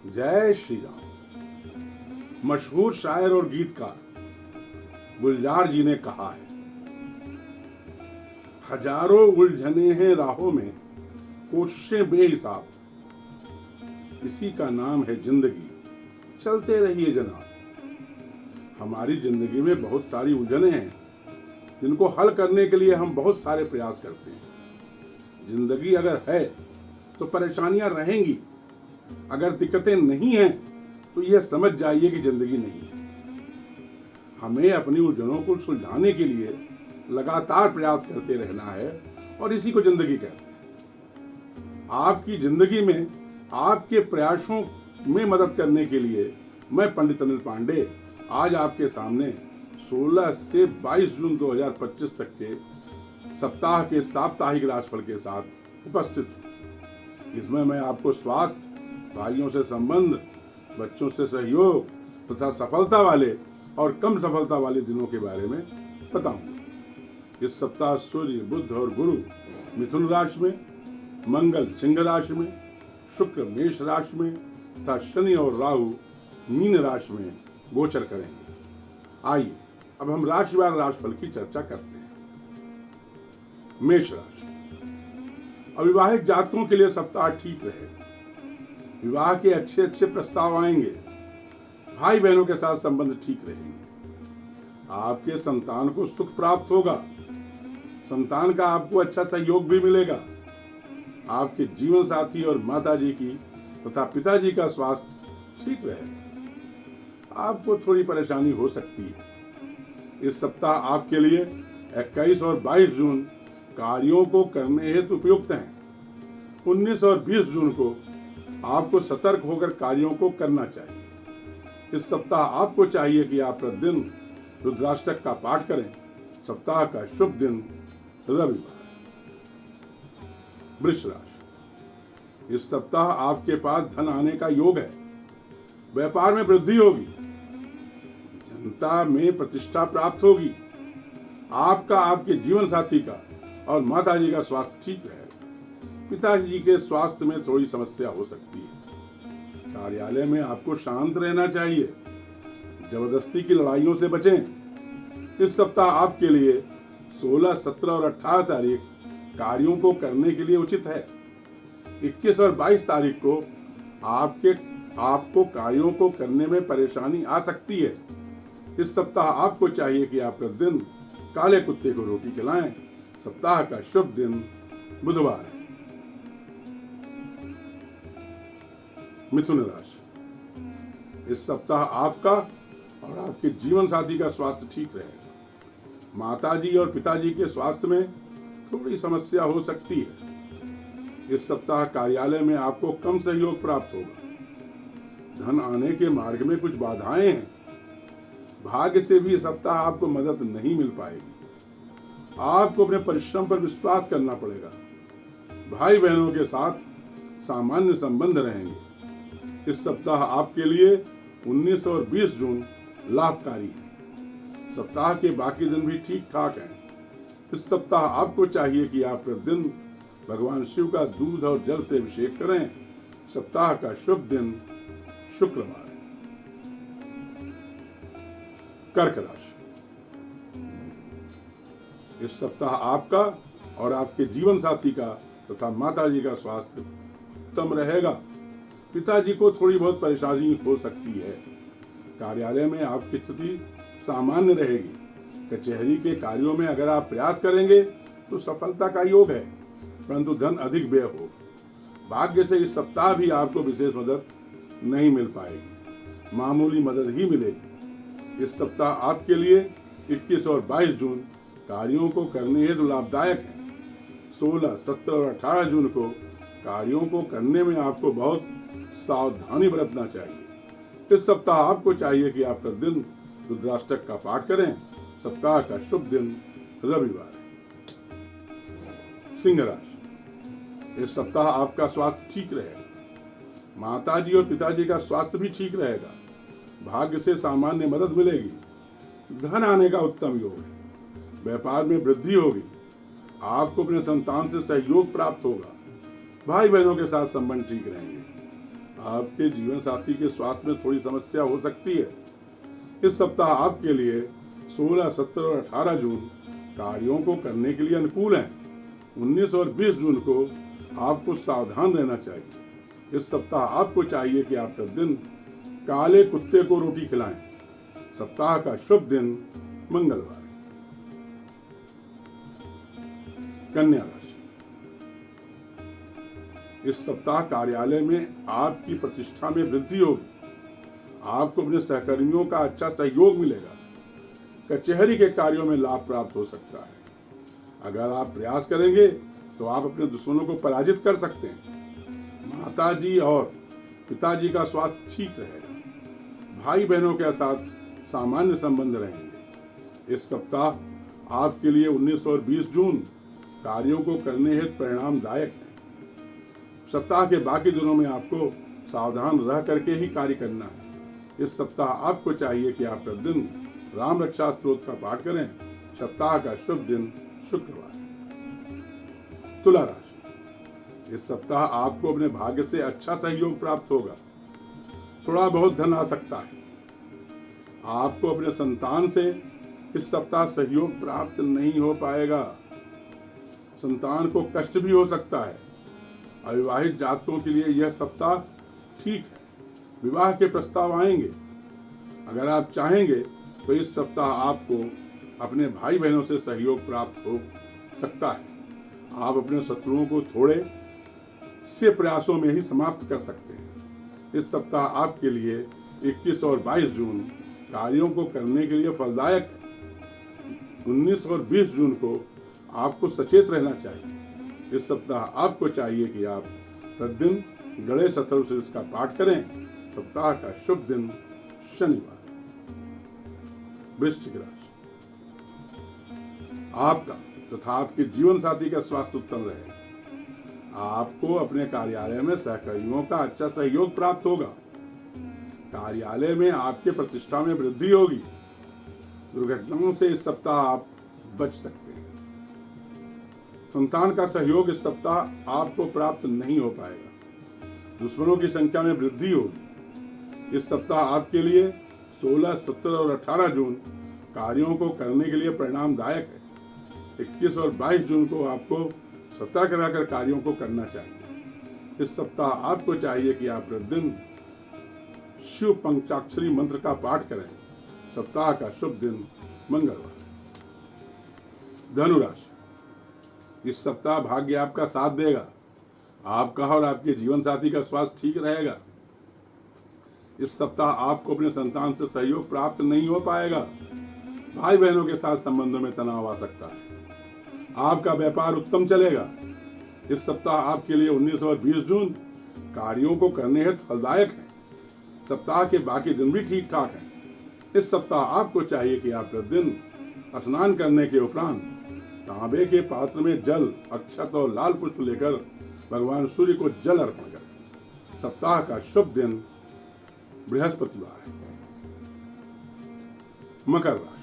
जय श्री राम। मशहूर शायर और गीतकार गुलजार जी ने कहा है, हजारों उलझने हैं राहों में, कोशिशें बेहिसाब, इसी का नाम है जिंदगी, चलते रहिए जनाब। हमारी जिंदगी में बहुत सारी उलझने हैं जिनको हल करने के लिए हम बहुत सारे प्रयास करते हैं। जिंदगी अगर है तो परेशानियां रहेंगी, अगर दिक्कतें नहीं हैं तो यह समझ जाइए कि जिंदगी नहीं है। हमें अपनी उलझनों को सुलझाने के लिए लगातार प्रयास करते रहना है और इसी को जिंदगी कहते हैं। आपकी जिंदगी में आपके प्रयासों में मदद करने के लिए मैं पंडित अनिल पांडे आज आपके सामने 16 से 22 जून 2025 तक के सप्ताह के साप्ताहिक राशिफल के साथ उपस्थित हूँ। इसमें मैं आपको स्वास्थ्य, भाइयों से संबंध, बच्चों से सहयोग तथा सफलता वाले और कम सफलता वाले दिनों के बारे में बताऊंगा। इस सप्ताह सूर्य, बुध और गुरु मिथुन राशि में, मंगल सिंह राशि में, शुक्र मेष राशि में तथा शनि और राहु मीन राशि में गोचर करेंगे। आइए अब हम राशिवार राशिफल की चर्चा करते हैं। मेष राशि, अविवाहित जातकों के लिए सप्ताह ठीक रहेगा। विवाह के अच्छे अच्छे प्रस्ताव आएंगे। भाई बहनों के साथ संबंध ठीक रहेंगे। आपके संतान को सुख प्राप्त होगा। संतान का आपको अच्छा सहयोग भी मिलेगा। आपके जीवन साथी और माताजी की तथा पिताजी का स्वास्थ्य ठीक रहेगा। आपको थोड़ी परेशानी हो सकती है। इस सप्ताह आपके लिए 21 और 22 जून कार्यों को करने हेतु उपयुक्त हैं। 19 और 20 जून को आपको सतर्क होकर कार्यों को करना चाहिए। इस सप्ताह आपको चाहिए कि आप प्रतिदिन रुद्राष्टक का पाठ करें। सप्ताह का शुभ दिन रविवार। वृष राशि, इस सप्ताह आपके पास धन आने का योग है। व्यापार में वृद्धि होगी। जनता में प्रतिष्ठा प्राप्त होगी। आपका, आपके जीवन साथी का और माताजी का स्वास्थ्य ठीक रहेगा। पिताजी के स्वास्थ्य में थोड़ी समस्या हो सकती है। कार्यालय में आपको शांत रहना चाहिए। जबरदस्ती की लड़ाइयों से बचें। इस सप्ताह आपके लिए 16, 17 और 18 तारीख कार्यों को करने के लिए उचित है। 21 और 22 तारीख को आपको कार्यों को करने में परेशानी आ सकती है। इस सप्ताह आपको चाहिए कि आप प्रतिदिन काले कुत्ते को रोटी खिलाएं। सप्ताह का शुभ दिन बुधवार है। मिथुन राशि, इस सप्ताह आपका और आपके जीवन साथी का स्वास्थ्य ठीक रहेगा। माताजी और पिताजी के स्वास्थ्य में थोड़ी समस्या हो सकती है। इस सप्ताह कार्यालय में आपको कम सहयोग प्राप्त होगा। धन आने के मार्ग में कुछ बाधाएं हैं। भाग्य से भी इस सप्ताह आपको मदद नहीं मिल पाएगी। आपको अपने परिश्रम पर विश्वास करना पड़ेगा। भाई बहनों के साथ सामान्य संबंध रहेंगे। इस सप्ताह आपके लिए 19 और 20 जून लाभकारी है। सप्ताह के बाकी दिन भी ठीक ठाक हैं। इस सप्ताह आपको चाहिए कि आप प्रतिदिन भगवान शिव का दूध और जल से अभिषेक करें। सप्ताह का शुभ दिन शुक्रवार है। कर्क राशि, इस सप्ताह आपका और आपके जीवन साथी का तथा माताजी का स्वास्थ्य उत्तम रहेगा। पिताजी को थोड़ी बहुत परेशानी हो सकती है। कार्यालय में आपकी स्थिति सामान्य रहेगी। कचहरी के कार्यों में अगर आप प्रयास करेंगे तो सफलता का योग है, परंतु धन अधिक व्यय हो। भाग्य से इस सप्ताह भी आपको विशेष मदद नहीं मिल पाएगी। मामूली मदद ही मिलेगी। इस सप्ताह आपके लिए 21 और 22 जून कार्यों को करने हेतु लाभदायक है। 16, 17 और 18 जून को कार्यों को करने में आपको बहुत सावधानी बरतना चाहिए। इस सप्ताह आपको चाहिए कि आप प्रतिदिन रुद्राष्टक का पाठ करें। सप्ताह का शुभ दिन रविवार है। सिंह राशि, इस सप्ताह आपका स्वास्थ्य ठीक रहेगा। माताजी और पिताजी का स्वास्थ्य भी ठीक रहेगा। भाग्य से सामान्य मदद मिलेगी। धन आने का उत्तम योग है। व्यापार में वृद्धि होगी। आपको अपने संतान से सहयोग प्राप्त होगा। भाई बहनों के साथ संबंध ठीक रहेंगे। आपके जीवन साथी के स्वास्थ्य में थोड़ी समस्या हो सकती है। इस सप्ताह आपके लिए 16, 17 और 18 जून कार्यों को करने के लिए अनुकूल हैं। 19 और 20 जून को आपको सावधान रहना चाहिए। इस सप्ताह आपको चाहिए कि आप प्रतिदिन काले कुत्ते को रोटी खिलाएं। सप्ताह का शुभ दिन मंगलवार। कन्या राशि, इस सप्ताह कार्यालय में आपकी प्रतिष्ठा में वृद्धि होगी। आपको अपने सहकर्मियों का अच्छा सहयोग मिलेगा। कचहरी के कार्यों में लाभ प्राप्त हो सकता है। अगर आप प्रयास करेंगे तो आप अपने दुश्मनों को पराजित कर सकते हैं। माताजी और पिताजी का स्वास्थ्य ठीक रहेगा। भाई बहनों के साथ सामान्य संबंध रहेंगे। इस सप्ताह आपके लिए 19 और 20 जून कार्यों को करने हेतु परिणामदायक है। सप्ताह के बाकी दिनों में आपको सावधान रह करके ही कार्य करना है। इस सप्ताह आपको चाहिए कि आप प्रतिदिन राम रक्षा स्तोत्र का पाठ करें। सप्ताह का शुभ दिन शुक्रवार। तुला राशि, इस सप्ताह आपको अपने भाग्य से अच्छा सहयोग प्राप्त होगा। थोड़ा बहुत धन आ सकता है। आपको अपने संतान से इस सप्ताह सहयोग प्राप्त नहीं हो पाएगा। संतान को कष्ट भी हो सकता है। अविवाहित जातकों के लिए यह सप्ताह ठीक है। विवाह के प्रस्ताव आएंगे। अगर आप चाहेंगे तो इस सप्ताह आपको अपने भाई बहनों से सहयोग प्राप्त हो सकता है। आप अपने शत्रुओं को थोड़े से प्रयासों में ही समाप्त कर सकते हैं। इस सप्ताह आपके लिए 21 और 22 जून कार्यों को करने के लिए फलदायक है। 19 और 20 जून को आपको सचेत रहना चाहिए। इस सप्ताह आपको चाहिए कि आप प्रतिदिन गणेश चतुर्थी का पाठ करें। सप्ताह का शुभ दिन शनिवार। वृश्चिक राशि, आपका तथा आपके जीवन साथी का स्वास्थ्य उत्तम रहेगा। आपको अपने कार्यालय में सहकर्मियों का अच्छा सहयोग प्राप्त होगा। कार्यालय में आपके प्रतिष्ठा में वृद्धि होगी। दुर्घटनाओं से इस सप्ताह आप बच सकते हैं। संतान का सहयोग इस सप्ताह आपको प्राप्त नहीं हो पाएगा। दुश्मनों की संख्या में वृद्धि होगी। इस सप्ताह आपके लिए 16, 17 और 18 जून कार्यों को करने के लिए परिणामदायक है। 21 और 22 जून को आपको सतर्क रहकर कार्यों को करना चाहिए। इस सप्ताह आपको चाहिए कि आप प्रतिदिन शिव पंचाक्षरी मंत्र का पाठ करें। सप्ताह का शुभ दिन मंगलवार। धनुराशि, इस सप्ताह भाग्य आपका साथ देगा। आपका और आपके जीवन साथी का स्वास्थ्य ठीक रहेगा। इस सप्ताह आपको अपने संतान से सहयोग प्राप्त नहीं हो पाएगा। भाई बहनों के साथ संबंधों में तनाव आ सकता है। आपका व्यापार उत्तम चलेगा। इस सप्ताह आपके लिए 19 और 20 जून कार्यों को करने हेतु फलदायक है। सप्ताह के बाकी दिन भी ठीक ठाक हैं। इस सप्ताह आपको चाहिए कि आप प्रतिदिन स्नान करने के उपरांत तांबे के पात्र में जल, अक्षत और लाल पुष्प लेकर भगवान सूर्य को जल अर्पण करें। सप्ताह का शुभ दिन बृहस्पतिवार है। मकर राशि,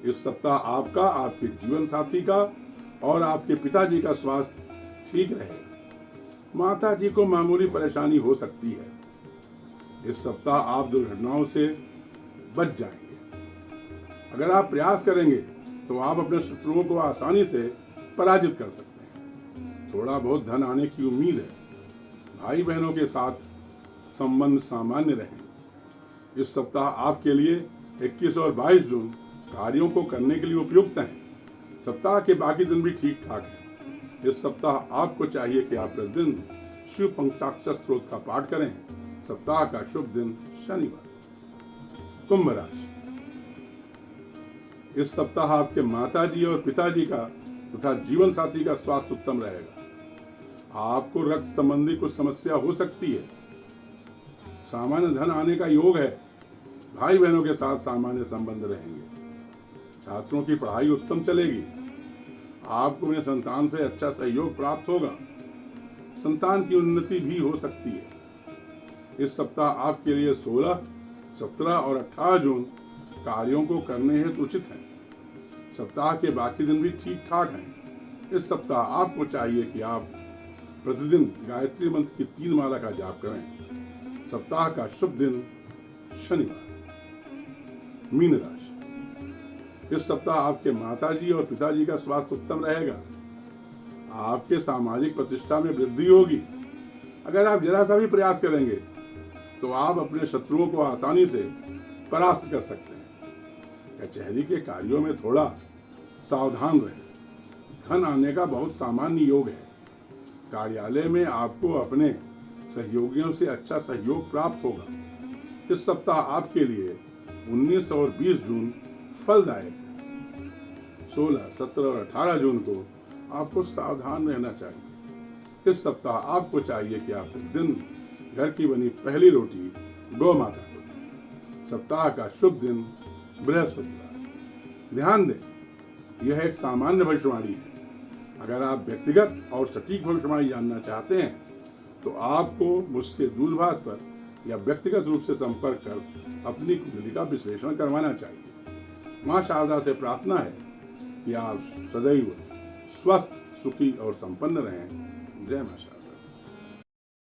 इस सप्ताह आपका, आपके जीवन साथी का और आपके पिताजी का स्वास्थ्य ठीक रहेगा। माता जी को मामूली परेशानी हो सकती है। इस सप्ताह आप दुर्घटनाओं से बच जाएंगे। अगर आप प्रयास करेंगे तो आप अपने शत्रुओं को आसानी से पराजित कर सकते हैं। थोड़ा बहुत धन आने की उम्मीद है। भाई बहनों के साथ संबंध सामान्य रहेंगे। इस सप्ताह आपके लिए 21 और 22 जून कार्यों को करने के लिए उपयुक्त हैं। सप्ताह के बाकी दिन भी ठीक ठाक हैं। इस सप्ताह आपको चाहिए कि आप प्रतिदिन शिव पंचाक्षर स्तोत्र का पाठ करें। सप्ताह का शुभ दिन शनिवार। कुंभ राशि, इस सप्ताह आपके माताजी और पिताजी का तथा जीवन साथी का स्वास्थ्य उत्तम रहेगा। आपको रक्त संबंधी कुछ समस्या हो सकती है। सामान्य धन आने का योग है। भाई बहनों के साथ सामान्य संबंध रहेंगे। छात्रों की पढ़ाई उत्तम चलेगी। आपको अपने संतान से अच्छा सहयोग प्राप्त होगा। संतान की उन्नति भी हो सकती है। इस सप्ताह आपके लिए 16, 17 और 18 जून कार्यों को करने हेतु उचित है। सप्ताह के बाकी दिन भी ठीक ठाक हैं। इस सप्ताह आपको चाहिए कि आप प्रतिदिन गायत्री मंत्र की 3 माला का जाप करें। सप्ताह का शुभ दिन शनिवार। मीन राशि, इस सप्ताह आपके माताजी और पिताजी का स्वास्थ्य उत्तम रहेगा। आपके सामाजिक प्रतिष्ठा में वृद्धि होगी। अगर आप जरा सा भी प्रयास करेंगे तो आप अपने शत्रुओं को आसानी से परास्त कर सकते हैं। कचहरी के कार्यों में थोड़ा सावधान रहें। धन आने का बहुत सामान्य योग है। कार्यालय में आपको अपने सहयोगियों से अच्छा सहयोग प्राप्त होगा। इस सप्ताह आपके लिए 19 और 20 जून फलदायक है। 16, 17 और 18 जून को आपको सावधान रहना चाहिए। इस सप्ताह आपको चाहिए कि आप इस दिन घर की बनी पहली रोटी गौ माता को दें। सप्ताह का शुभ दिन बृहस्पतिवार। ध्यान दें, यह एक सामान्य भविष्यवाणी है। अगर आप व्यक्तिगत और सटीक भविष्यवाणी जानना चाहते हैं तो आपको मुझसे दूरभाष पर या व्यक्तिगत रूप से संपर्क कर अपनी कुंडली का विश्लेषण करवाना चाहिए। मां शारदा से प्रार्थना है कि आप सदैव स्वस्थ, सुखी और संपन्न रहें। जय मां शारदा।